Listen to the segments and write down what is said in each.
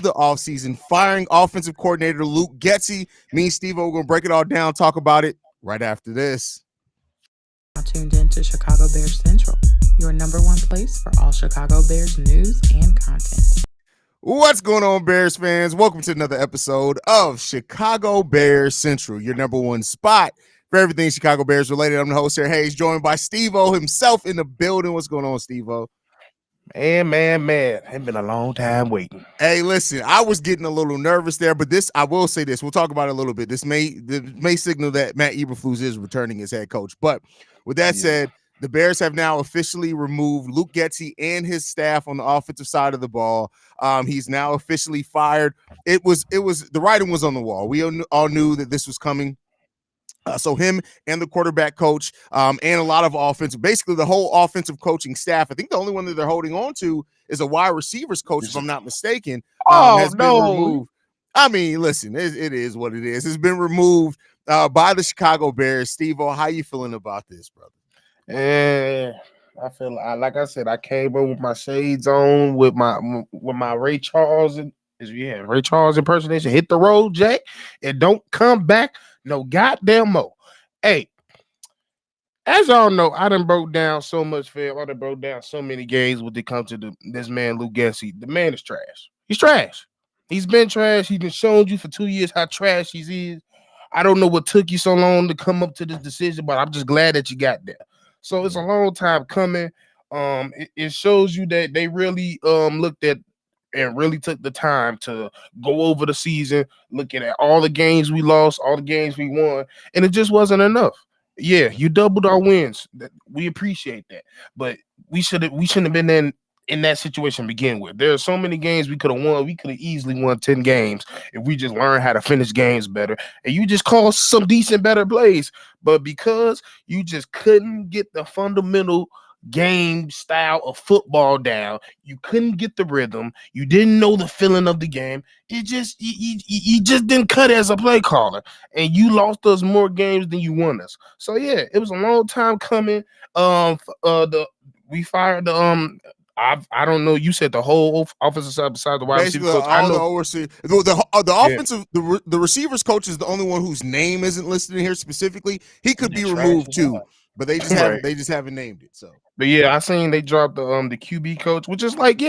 the offseason, firing offensive coordinator Luke Getsy. Me and Steve are going to break it all down, talk about it right after this. Tuned in to Chicago Bears Central, your number one place for all Chicago Bears news and content. What's going on, Bears fans? Welcome to another episode of Chicago Bears Central, your number one spot for everything Chicago Bears related. I'm the host here, Haize, joined by Steve-O himself in the building. What's going on, Steve-O? Man. It's been a long time waiting. Hey, listen, I was getting a little nervous there, but I will say this. We'll talk about it a little bit. This may signal that Matt Eberl is returning as head coach. But with that said, the Bears have now officially removed Luke Getsy and his staff on the offensive side of the ball. He's now officially fired. It was the writing was on the wall. We all knew that this was coming. So him and the quarterback coach and a lot of offensive, basically the whole offensive coaching staff. I think the only one that they're holding on to is a wide receivers coach, if I'm not mistaken. Has been removed. I mean, listen, it is what it is. It's been removed by the Chicago Bears. Steve-O, how you feeling about this, brother? I feel like I said, I came in with my shades on, with my Ray Charles impersonation. Hit the road, Jack, and don't come back no goddamn more. Hey, as y'all know, I done broke down so much film. I done broke down so many games when it comes to this man, Luke Getsy. The man is trash. He's trash. He's been trash. He's been showing you for 2 years how trash he is. I don't know what took you so long to come up to this decision, but I'm just glad that you got there. So it's a long time coming. It shows you that they really looked at and really took the time to go over the season, looking at all the games we lost, all the games we won, and it just wasn't enough. Yeah, you doubled our wins. We appreciate that, but we shouldn't have been in that situation to begin with. There are so many games we could have won. We could have easily won 10 games if we just learned how to finish games better. And you just called some decent, better plays. But because you just couldn't get the fundamental game style of football down, you couldn't get the rhythm, you didn't know the feeling of the game, you just didn't cut as a play caller, and you lost us more games than you won us. So yeah, it was a long time coming. We fired the I don't know. You said the whole offensive side besides the wide receiver coach. I know the offensive, the receivers coach is the only one whose name isn't listed in here specifically. He could be removed too, but they just haven't named it. So, but yeah, I seen they dropped the QB coach, which is like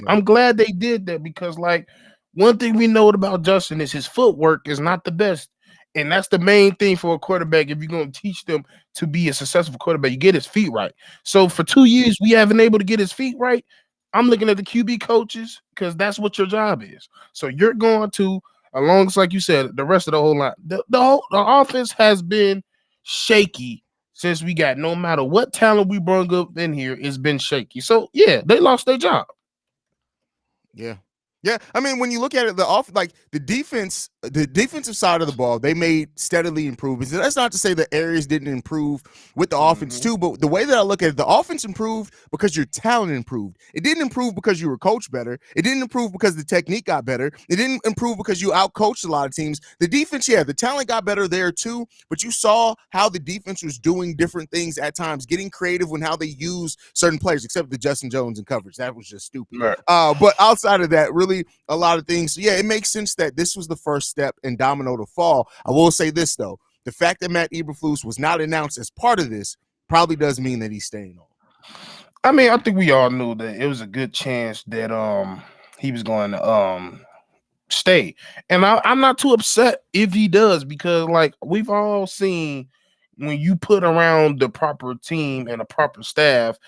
I'm glad they did that, because like one thing we know about Justin is his footwork is not the best. And that's the main thing for a quarterback. If you're going to teach them to be a successful quarterback, you get his feet right. So for 2 years, we haven't been able to get his feet right. I'm looking at the QB coaches, because that's what your job is. So you're going to, alongside, like you said, the rest of the whole line. The offense has been shaky since we got, no matter what talent we brought up in here, it's been shaky. So yeah, they lost their job. Yeah, I mean, when you look at it, the defensive side of the ball, they made steadily improvements. That's not to say the areas didn't improve with the offense too, but the way that I look at it, the offense improved because your talent improved. It didn't improve because you were coached better. It didn't improve because the technique got better. It didn't improve because you outcoached a lot of teams. The defense, the talent got better there too, but you saw how the defense was doing different things at times, getting creative when how they use certain players, except the Justin Jones in coverage. That was just stupid. Right. But outside of that, really, a lot of things. So yeah, it makes sense that this was the first step in domino to fall. I will say this though, the fact that Matt Eberl was not announced as part of this probably does mean that he's staying on. I mean, I think we all knew that it was a good chance that he was going to stay, and I'm not too upset if he does, because like we've all seen, when you put around the proper team and a proper staff,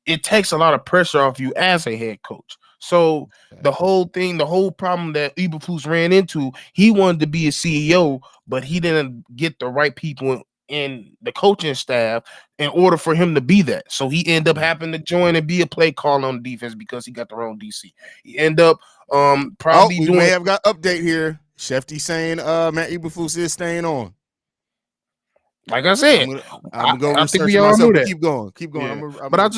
it takes a lot of pressure off you as a head coach. So the whole problem that Eberl ran into, he wanted to be a CEO, but he didn't get the right people in the coaching staff in order for him to be that. So he ended up having to join and be a play caller on defense because he got the wrong DC. He ended up we may have got update here. Schefter saying Matt Eberl is staying on. Like I said, I'm gonna I think we all knew that. Keep going. Yeah. But I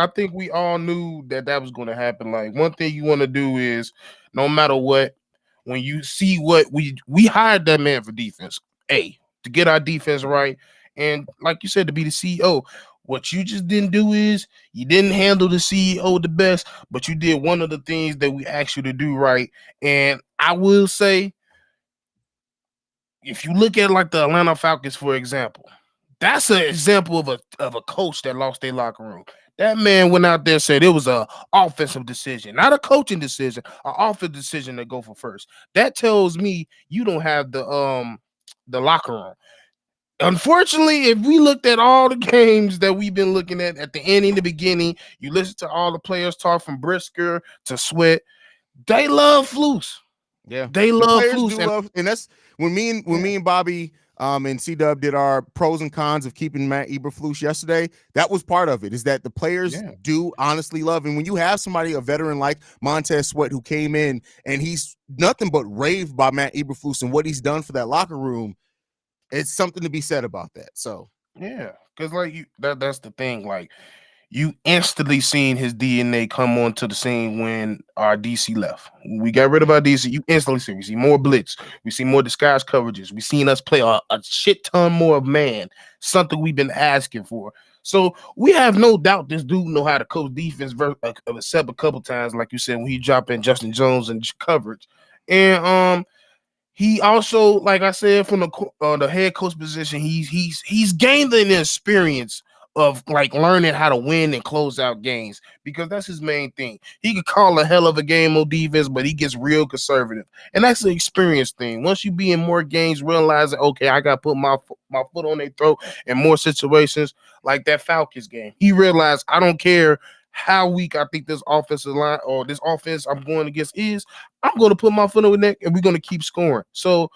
think we all knew that was going to happen. Like, one thing you want to do is, no matter what, when you see what we hired that man for defense, to get our defense right, and like you said, to be the CEO. What you just didn't do is you didn't handle the CEO the best, but you did one of the things that we asked you to do right. And I will say, if you look at like the Atlanta Falcons, for example, that's an example of a coach that lost their locker room. That man went out there and said it was a offensive decision, not a coaching decision, an offensive decision to go for first. That tells me you don't have the locker room. Unfortunately, if we looked at all the games that we've been looking at the end and the beginning, you listen to all the players talk from Brisker to Sweat, they love Flus. Yeah, They the love players Flus. do love, and that's when me and Bobby and C Dub did our pros and cons of keeping Matt Eberflus yesterday. That was part of it. Is that the players do honestly love, and when you have somebody, a veteran like Montez Sweat, who came in and he's nothing but raved by Matt Eberflus and what he's done for that locker room, it's something to be said about that. So Yeah, because like that's the thing. Like you instantly seen his DNA come onto the scene when our DC left. We got rid of our DC. You instantly see we see more blitz. We see more disguise coverages. We seen us play a shit ton more of man. Something we've been asking for. So we have no doubt this dude know how to coach defense. Except a couple times, like you said, when he dropped in Justin Jones and coverage, and he also, like I said, from the head coach position, he's gained an experience of like learning how to win and close out games, because that's his main thing. He could call a hell of a game on defense, but he gets real conservative, and that's an experience thing. Once you be in more games, realizing okay, I got to put my foot on their throat in more situations, like that Falcons game. He realized I don't care how weak I think this offensive line or this offense I'm going against is. I'm going to put my foot on the neck, and we're going to keep scoring. So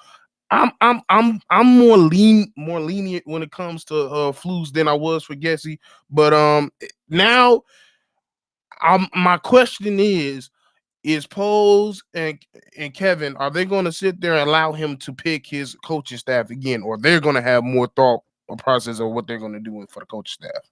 I'm more lenient when it comes to Flus than I was for Getsy. But now my question is Pose and Kevin, are they going to sit there and allow him to pick his coaching staff again, or they're going to have more thought or process of what they're going to do for the coaching staff?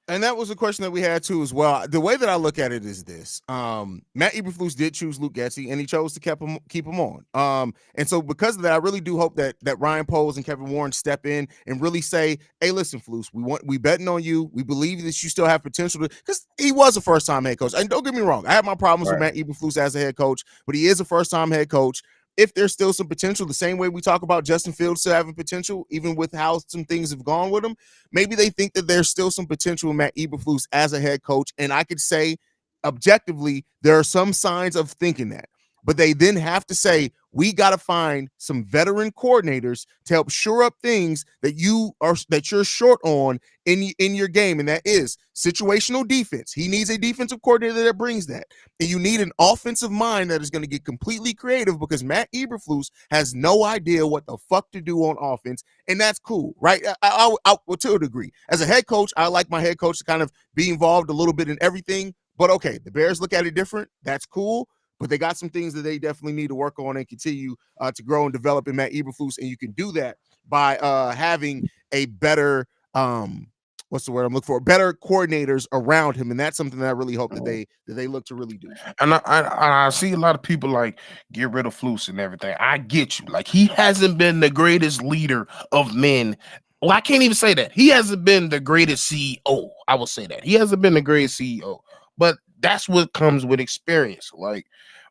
And that was a question that we had too as well. The way that I look at it is this: Matt Eberflus did choose Luke Getsy, and he chose to keep him on. And so because of that, I really do hope that Ryan Poles and Kevin Warren step in and really say, "Hey, listen, Flus, we betting on you. We believe that you still have potential to." Because he was a first-time head coach, and don't get me wrong, I have my problems with Matt Eberflus as a head coach, but he is a first-time head coach. If there's still some potential, the same way we talk about Justin Fields still having potential, even with how some things have gone with him, maybe they think that there's still some potential in Matt Eberflus as a head coach. And I could say objectively, there are some signs of thinking that. But they then have to say, we got to find some veteran coordinators to help shore up things that you're short on in your game, and that is situational defense. He needs a defensive coordinator that brings that, and you need an offensive mind that is going to get completely creative, because Matt Eberflus has no idea what the fuck to do on offense, and that's cool, right? I to a degree, as a head coach, I like my head coach to kind of be involved a little bit in everything. But okay, the Bears look at it different. That's cool. But they got some things that they definitely need to work on and continue to grow and develop in Matt Eberflus. And you can do that by having a better, what's the word I'm looking for? Better coordinators around him. And that's something that I really hope that they look to really do. And I see a lot of people like get rid of Flus and everything. I get you. Like, he hasn't been the greatest leader of men. Well, I can't even say that. He hasn't been the greatest CEO. I will say that. He hasn't been the greatest CEO. But that's what comes with experience. Like,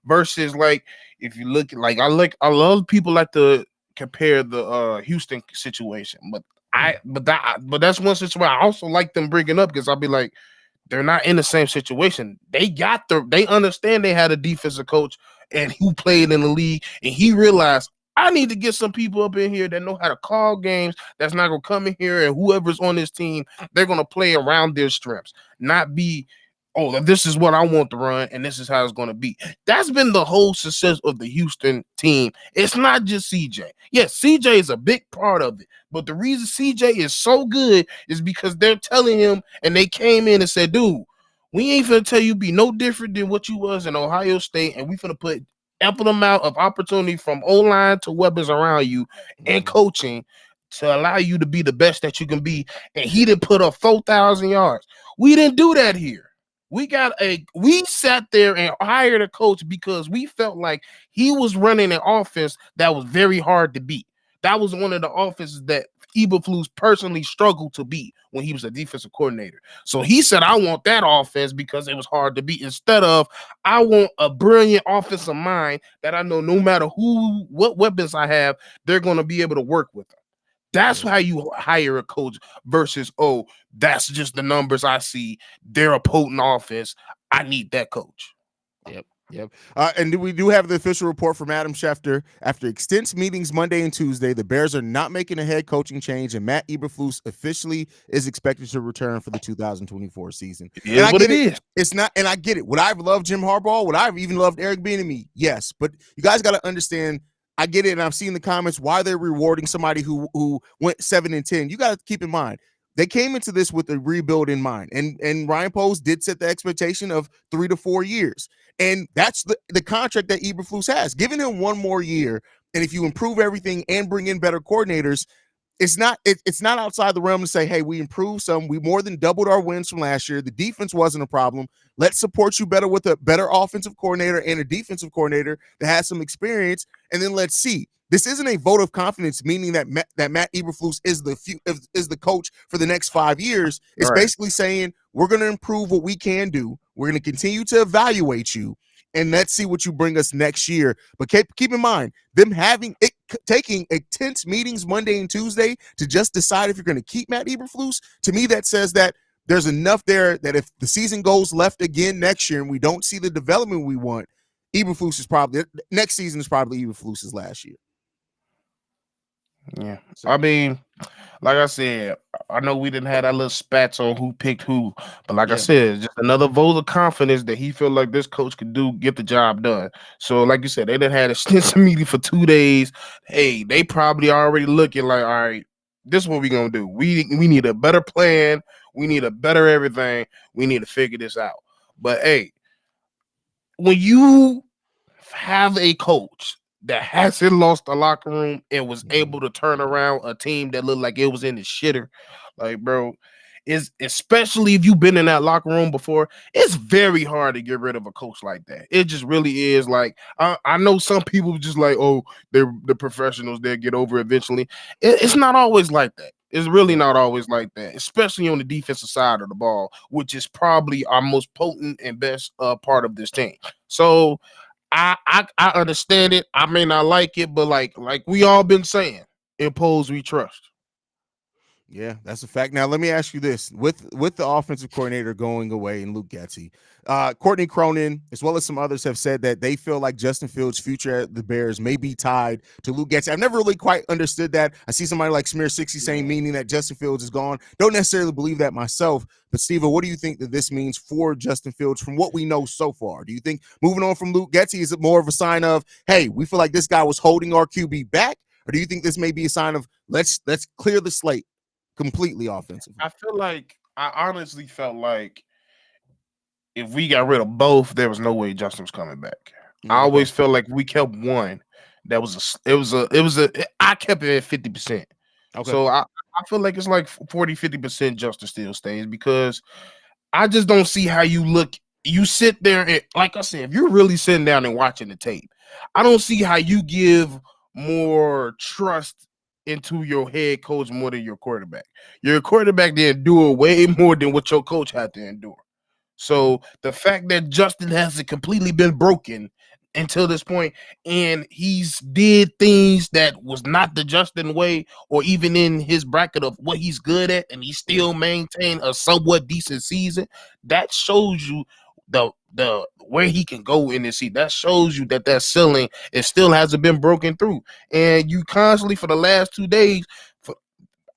versus like if you look like I love people like to compare the Houston situation, but that's one situation I also like them bringing up, because I'll be like, they're not in the same situation. They understand they had a defensive coach and who played in the league, and he realized, I need to get some people up in here that know how to call games, that's not gonna come in here and whoever's on this team, they're gonna play around their strengths, not be, oh, this is what I want to run, and this is how it's going to be. That's been the whole success of the Houston team. It's not just CJ. Yes, CJ is a big part of it, but the reason CJ is so good is because they're telling him, and they came in and said, dude, we ain't finna tell you be no different than what you was in Ohio State, and we finna put ample amount of opportunity from O-line to weapons around you and coaching to allow you to be the best that you can be. And he didn't put up 4,000 yards. We didn't do that here. We sat there and hired a coach because we felt like he was running an offense that was very hard to beat. That was one of the offenses that Eberflus personally struggled to beat when he was a defensive coordinator. So he said, I want that offense because it was hard to beat, instead of I want a brilliant offensive mind that I know no matter what weapons I have, they're going to be able to work with them. That's how you hire a coach versus, oh, that's just the numbers I see. They're a potent offense. I need that coach. Yep. And we do have the official report from Adam Schefter. After extensive meetings Monday and Tuesday, the Bears are not making a head coaching change, and Matt Eberflus officially is expected to return for the 2024 season. It is what it is. It's not, and I get it. Would I have loved Jim Harbaugh? Would I have even loved Eric Bieniemy? Yes, but you guys got to understand. I get it, and I've seen the comments why they're rewarding somebody who went 7-10. You got to keep in mind they came into this with a rebuild in mind, and Ryan Poles did set the expectation of 3 to 4 years. And that's the contract that Eberflus has. Giving him one more year, and if you improve everything and bring in better coordinators, it's not outside the realm to say, hey, we improved some. We more than doubled our wins from last year. The defense wasn't a problem. Let's support you better with a better offensive coordinator and a defensive coordinator that has some experience, and then let's see. This isn't a vote of confidence, meaning that Matt Eberflus is the coach for the next 5 years. It's basically saying we're going to improve what we can do. We're going to continue to evaluate you, and let's see what you bring us next year. But keep in mind, them taking intense meetings Monday and Tuesday to just decide if you're going to keep Matt Eberflus, to me that says that there's enough there that if the season goes left again next year and we don't see the development we want, Eberflus is probably next season is probably Eberflus's last year. Yeah, I mean, like I said, I know we didn't have that little spats on who picked who, but like I said, just another vote of confidence that he felt like this coach could get the job done. So, like you said, they done had a extensive meeting for 2 days. Hey, they probably already looking like, all right, this is what we gonna do. We need a better plan. We need a better everything. We need to figure this out. But hey, when you have a coach that hasn't lost the locker room and was able to turn around a team that looked like it was in the shitter, like, bro, is especially if you've been in that locker room before, it's very hard to get rid of a coach like that. It just really is. Like, I know some people just like, oh, they're the professionals, they'll get over eventually. It's not always like that. It's really not always like that, especially on the defensive side of the ball, which is probably our most potent and best part of this team. So I understand it. I may not like it, but like we all been saying, in Poles we trust. Yeah, that's a fact. Now, let me ask you this. With the offensive coordinator going away and Luke Getsy, Courtney Cronin, as well as some others, have said that they feel like Justin Fields' future at the Bears may be tied to Luke Getsy. I've never really quite understood that. I see somebody like Smear60 saying meaning that Justin Fields is gone. Don't necessarily believe that myself. But, Steve, what do you think that this means for Justin Fields from what we know so far? Do you think moving on from Luke Getsy, is it more of a sign of, hey, we feel like this guy was holding our QB back? Or do you think this may be a sign of let's clear the slate completely offensively? I honestly felt like if we got rid of both, there was no way Justin was coming back. I always felt like we kept one. I kept it at 50%. Okay. So I feel like it's like 40-50% Justin still stays, because I just don't see how you sit there and, like I said, if you're really sitting down and watching the tape, I don't see how you give more trust into your head coach more than your quarterback. Your quarterback did endure way more than what your coach had to endure. So the fact that Justin hasn't completely been broken until this point, and he's did things that was not the Justin way or even in his bracket of what he's good at, and he still maintained a somewhat decent season, that shows you the where he can go in this season. That shows you that ceiling, it still hasn't been broken through. And you constantly, for the last 2 days,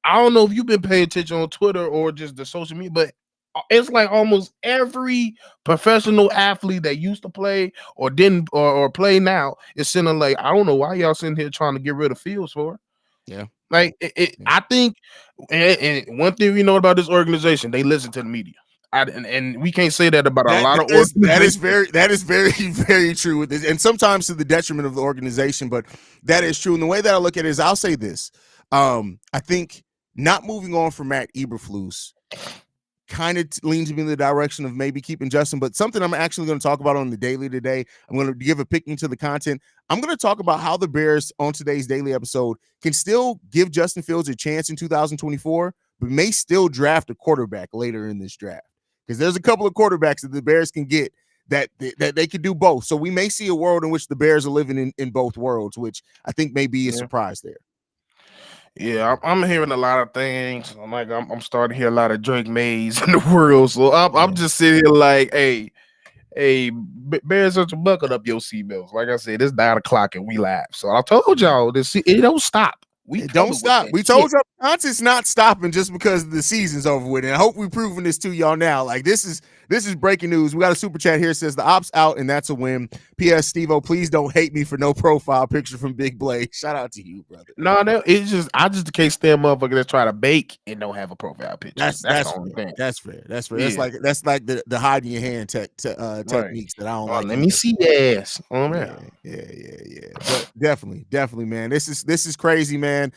I don't know if you've been paying attention on Twitter or just the social media, but it's like almost every professional athlete that used to play or didn't or play now is sitting like, I don't know why y'all sitting here trying to get rid of Fields for. Yeah. Like I think, and one thing we know about this organization, they listen to the media. And we can't say that about a lot of organizations. That is very, very true with this, and sometimes to the detriment of the organization, but that is true. And the way that I look at it is, I'll say this: I think not moving on from Matt Eberflus kind of leans me in the direction of maybe keeping Justin, but something I'm actually going to talk about on the daily today. I'm going to give a picking to the content. I'm going to talk about how the Bears on today's daily episode can still give Justin Fields a chance in 2024, but may still draft a quarterback later in this draft, because there's a couple of quarterbacks that the Bears can get that they could do both. So we may see a world in which the Bears are living in both worlds, which I think may be a surprise there. Yeah, I'm hearing a lot of things. I'm starting to hear a lot of Drake Mays in the world. So I'm just sitting here like, hey, Bears, such a buckle up your seatbelts. Like I said, it's 9 o'clock and we live. So I told y'all this. It don't stop. It don't stop. We told y'all the content's not stopping just because the season's over with. And I hope we've proven this to y'all now. Like, this is breaking news. We got a super chat here. It says the ops out and that's a win. P.S. Steve-O, please don't hate me for no profile picture from Big Blake. Shout out to you, brother. No, it's just I just can't stand motherfuckers that try to bake and don't have a profile picture. That's the only thing. That's fair. That's fair. Yeah. That's like the hide in your hand techniques that I don't like. Let me see your ass. Oh man. Yeah. But definitely, man. This is crazy, man.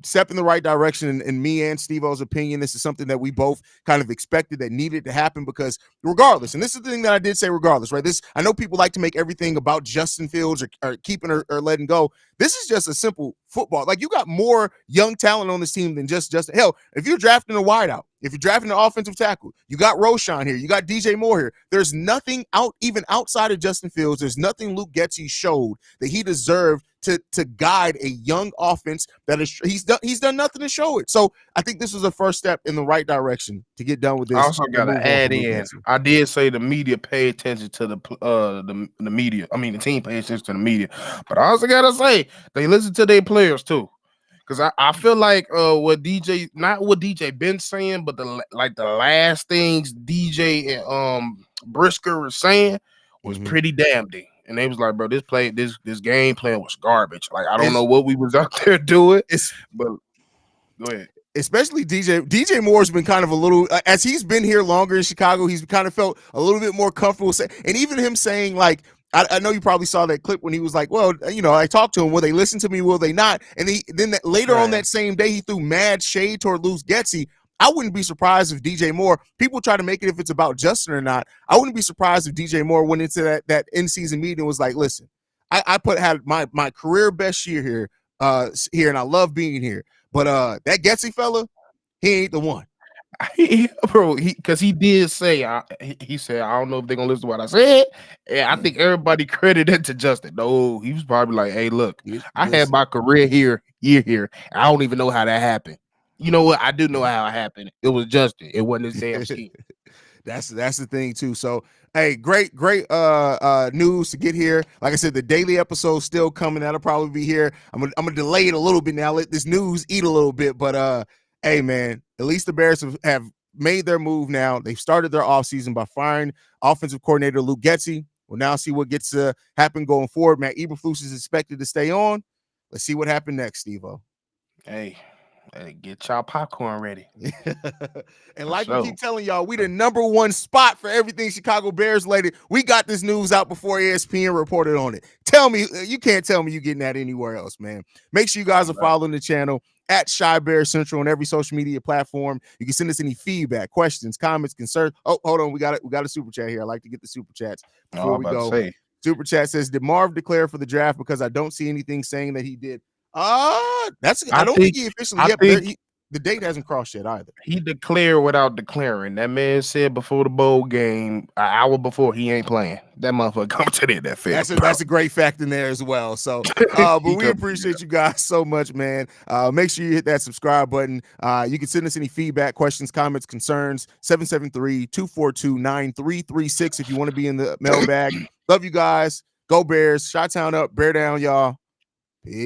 Step in the right direction, in me and Steve-O's opinion. This is something that we both kind of expected that needed to happen, because regardless, and this is the thing that I did say regardless, right? I know people like to make everything about Justin Fields or keeping or letting go. This is just a simple football. Like, you got more young talent on this team than just Justin. Hell, if you're drafting a wideout, if you're drafting an offensive tackle, you got Roshan here, you got DJ Moore here. There's nothing even outside of Justin Fields. There's nothing Luke Getsy showed that he deserved to guide a young offense that is he's done nothing to show it. So I think this was a first step in the right direction to get done with this. I also got to add in, I did say the media pay attention to the media. I mean, the team pays attention to the media, but I also got to say they listen to their players too. Because I feel like not what DJ been saying, but the last things DJ and Brisker were saying was pretty damn deep. And they was like, bro, this game plan was garbage. Like, I don't know what we was out there doing. But go ahead. Especially DJ Moore's been kind of a little, as he's been here longer in Chicago, he's kind of felt a little bit more comfortable. And even him saying, like, I know you probably saw that clip when he was like, well, I talked to him. Will they listen to me? Will they not? And later on that same day, he threw mad shade toward Luke Getsy. I wouldn't be surprised if DJ Moore, people try to make it if it's about Justin or not. I wouldn't be surprised if DJ Moore went into that in-season meeting and was like, listen, I had my career best year here, and I love being here. But that Getsy fella, he ain't the one. Bro, because he did say, he said, I don't know if they're gonna listen to what I said. And I think everybody credited it to Justin. No, he was probably like, hey, look, I had my career year here. I don't even know how that happened. You know what? I do know how it happened. It was Justin. It wasn't his damn scheme. That's the thing too. So, hey, great news to get here. Like I said, the daily episode still coming. That'll probably be here. I'm gonna delay it a little bit now. Let this news eat a little bit. But hey, man, at least the Bears have made their move now. They've started their offseason by firing offensive coordinator Luke Getsy. We'll now see what gets to happen going forward. Matt Eberl is expected to stay on. Let's see what happened next, Steve-O. Hey, get y'all popcorn ready. And like we keep telling y'all, we the number one spot for everything Chicago Bears related. We got this news out before ESPN reported on it. Tell me, you can't tell me you getting that anywhere else, man. Make sure you guys are following the channel at Shy Bear Central on every social media platform. You can send us any feedback, questions, comments, concerns. Oh, hold on, we got a super chat here. I like to get the super chats before we go. Super chat says, did Marv declare for the draft? Because I don't see anything saying that he did. I don't think he officially yet. The date hasn't crossed yet either. He declared without declaring. That man said before the bowl game, an hour before, he ain't playing. That motherfucker come to that fair. That's a great fact in there as well. So, but we appreciate you guys so much, man. Make sure you hit that subscribe button. You can send us any feedback, questions, comments, concerns. 773-242-9336 if you want to be in the mailbag. Love you guys. Go Bears. Chi-Town up. Bear down, y'all.